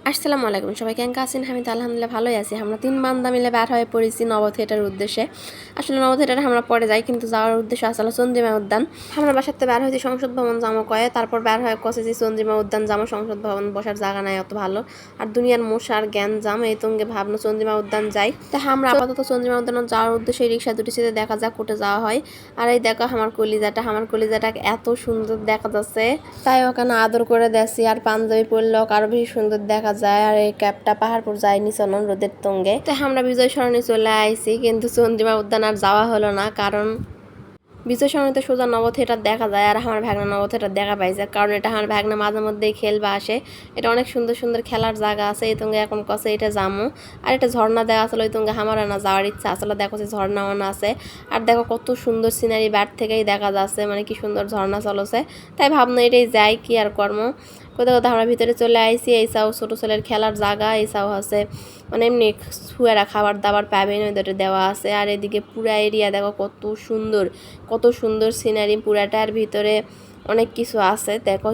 আসসালামু আলাইকুম সবাই কেমন আছেন? আমি তো আলহামদুলিল্লাহ ভালোই আছি। আমরা ৩ বান্দা মিলে বের হয়ে পড়েছি নব থিয়েটারের উদ্দেশ্যে। আসলে নব থিয়েটারে আমরা পরে যাই, কিন্তু যাওয়ার উদ্দেশ্য আসলে চন্দ্রিমা উদ্যান। আমরা বাসার থেকে বের হয়েছি সংসদ ভবন যাবো কয়ে, তারপর বের হয়ে কষেছি চন্দ্রিমা উদ্যান যাবো। সংসদ ভবন বসার জায়গা নাই অত ভালো, আর দুনিয়ার মশার জ্ঞান জাম, এই তঙ্গে ভাবনো চন্দ্রিমা উদ্যান যাই। তা আমরা আপাতত চন্দ্রিমা উদ্যান যাওয়ার উদ্দেশ্যে রিক্সা দুটি ছেড়ে দেখা যাক কোটে যাওয়া হয়। আর এই দেখো আমার কলিজাটা এত সুন্দর দেখা যাচ্ছে, তাই ওখানে আদর করে দেখছি। আর পাঞ্জাবি পরলেও আরো বেশি সুন্দর দেখা যায়। আর এই ক্যাবটা পাহাড়পুর যায়নি চলন রোদের তঙ্গে, তো আমরা বিজয় সরণি চলে আইছি, কিন্তু চন্দ্রিমা উদ্যান আর যাওয়া হলো না, কারণ বিজয় সরণিতে সোজা নব থিয়েটার দেখা যায়। আর আমার ভাগনা নব থিয়েটার দেখা পাইছে, কারণ এটা আমার ভাগনা মাঝে মধ্যেই খেলবা আসে। এটা অনেক সুন্দর সুন্দর খেলার জায়গা আছে, এই তঙ্গে এখন কছে এটা জামু। আর এটা ঝর্ণা দেওয়া আসলে ওই তঙ্গে আমার না যাওয়ার ইচ্ছা আসলে, দেখো যে ঝর্ণা অন আছে। আর দেখো কত সুন্দর সিনারি ব্যাট থেকেই দেখা যাচ্ছে, মানে কি সুন্দর ঝর্ণা চলছে। তাই ভাবনা এটাই যাই, কি আর কর্ম। কোথাও কোথাও আমরা ভিতরে চলে আইসি। এই চাও ছোটো ছেলের খেলার জায়গা, এই চাও আছে মানে এমনি শুয়েরা খাবার দাবার পাবেন ওইটা দেওয়া আছে। আর এদিকে পুরা এরিয়া দেখো কত সুন্দর সিনারি, পুরাটার ভিতরে অনেক কিছু আছে দেখো।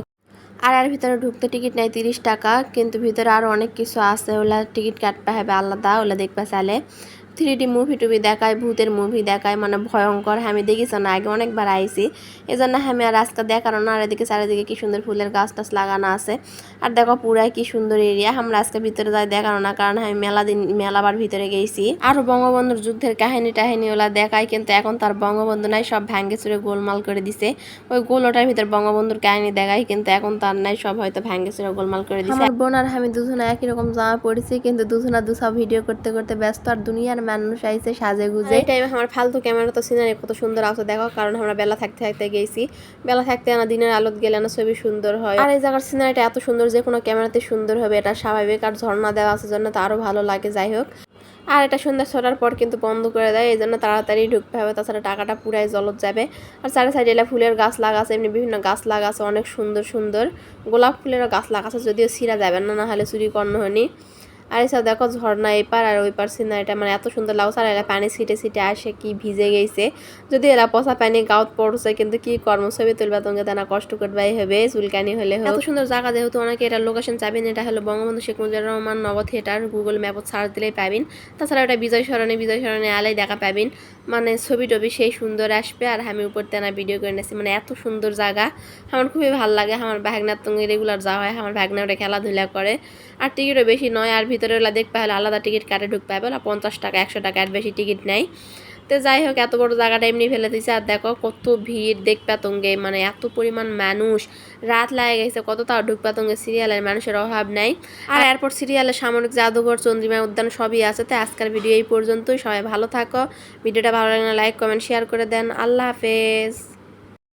আর ভিতরে ঢুকতে টিকিট নেয় 30 টাকা, কিন্তু ভিতরে আরও অনেক কিছু আছে, ওলা টিকিট কাটতে হবে আলাদা, ওলা দেখবা চালে। 3D মুভি টুভি দেখায়, ভূতের মুভি দেখায়, মানে ভয়ঙ্কর। আমি দেখিস না, আগে অনেকবার আইছি, এই জন্য আমি আর আজকে দেখানো না। আর এদিকে চারিদিকে কি সুন্দর ফুলের গাছ টাছ লাগানো আছে। আর দেখো পুরাই কি সুন্দর এরিয়া। আমরা আজকে ভিতরে যাই দেখানো না, কারণ আমি মেলাবার ভিতরে গেছি। আরও বঙ্গবন্ধুর যুদ্ধের কাহিনী টাহিনী ওলা দেখায়, কিন্তু এখন তার বঙ্গবন্ধু নাই, সব ভাঙ্গে চুরে গোলমাল করে দিছে। ওই গোলটার ভিতর বঙ্গবন্ধুর কাহিনী দেখায়, কিন্তু এখন তার নাই, সব হয়তো ভাঙ্গে চুরে গোলমাল করে দিছে। আমার বোন আর আমি দুজনে একই রকম জামা পড়েছি, কিন্তু দুজনা দুসব ভিডিও করতে করতে ব্যস্ত। আর দুনিয়ার মানুষ আইছে সাজে গুজে। এই টাইমে আমার ফালতু ক্যামেরা তো সিনারি কত সুন্দর আছে দেখো, কারণ আমরা বেলা থাকতে থাকতে গেছি। বেলা থাকতে না দিনের আলোত গেলে না ছবি সুন্দর হয়। আর এই জায়গার সিনারিটা এত সুন্দর যে কোনো ক্যামেরাতে সুন্দর হবে, এটা স্বাভাবিক। আর ঝর্ণা দেওয়া আছে জন্য তো আরো ভালো লাগে। যাই হোক, আর এটা সন্ধ্যা 6টার পর কিন্তু বন্ধ করে দেয়, এই জন্য তাড়াতাড়ি ঢুকতে হবে, তাছাড়া টাকাটা পুরাই জলত যাবে। আর চারি সাইডে এলা ফুলের গাছ লাগা আছে, এমনি বিভিন্ন গাছ লাগা আছে, অনেক সুন্দর সুন্দর গোলাপ ফুলেরও গাছ লাগা আছে, যদিও ছিঁড়া যাবে না, না হলে চুরি কর্ণ হয়নি। আর এসব দেখো ঝর্ণা এপার আর ওই পার সিনারিটা মানে এত সুন্দর লাগছে। আর এরা পানি ছিটে ছিটে আসে, কি ভিজে গেছে। যদি এরা পচা পানি গাউত পড়ছে, কিন্তু কি কর্ম, ছবি তুলবা তোমাকে তা না কষ্ট করবাই হবে, চুলকানি হলে হবে। এত সুন্দর জায়গা, যেহেতু অনেকে এটা লোকেশন চাবেন, এটা হলো বঙ্গবন্ধু শেখ মুজিবুর রহমান নব থিয়েটার, গুগল ম্যাপত সার্চ দিলেই পাবেন। তাছাড়া এটা বিজয় সরণি আলাই দেখা পাবেন, মানে ছবি টবি সেই সুন্দর আসবে। আর আমি উপর তেনা ভিডিও করে নিয়েছি, মানে এত সুন্দর জায়গা, আমার খুবই ভালো লাগে। আমার ভাগনার সঙ্গে রেগুলার যাওয়া হয়, আমার ভাগনা ওটা খেলাধুলা করে। আর টিকিটও বেশি নয়, আর ভিতরে ওলা দেখতে হলে আলাদা টিকিট কাটে ঢুকতে হবে, ওলা 50 টাকা 100 টাকা, আর বেশি টিকিট নেই। তো যাই হোক, এত বড় জায়গাটা এমনি ফেলে দিয়েছে। আর দেখো কত ভিড় দেখবা তঙ্গে, মানে এত পরিমাণ মানুষ, রাত লাগে গেছে কত, তাও ঢুকবা তঙ্গে সিরিয়ালের মানুষের অভাব নাই। আর এরপর সিরিয়ালের সামরিক জাদুঘর, চন্দ্রিমা উদ্যান সবই আছে। তো আজকের ভিডিও এই পর্যন্তই, সবাই ভালো থাকো। ভিডিওটা ভালো লাগলে লাইক কমেন্ট শেয়ার করে দেন। আল্লাহ হাফেজ।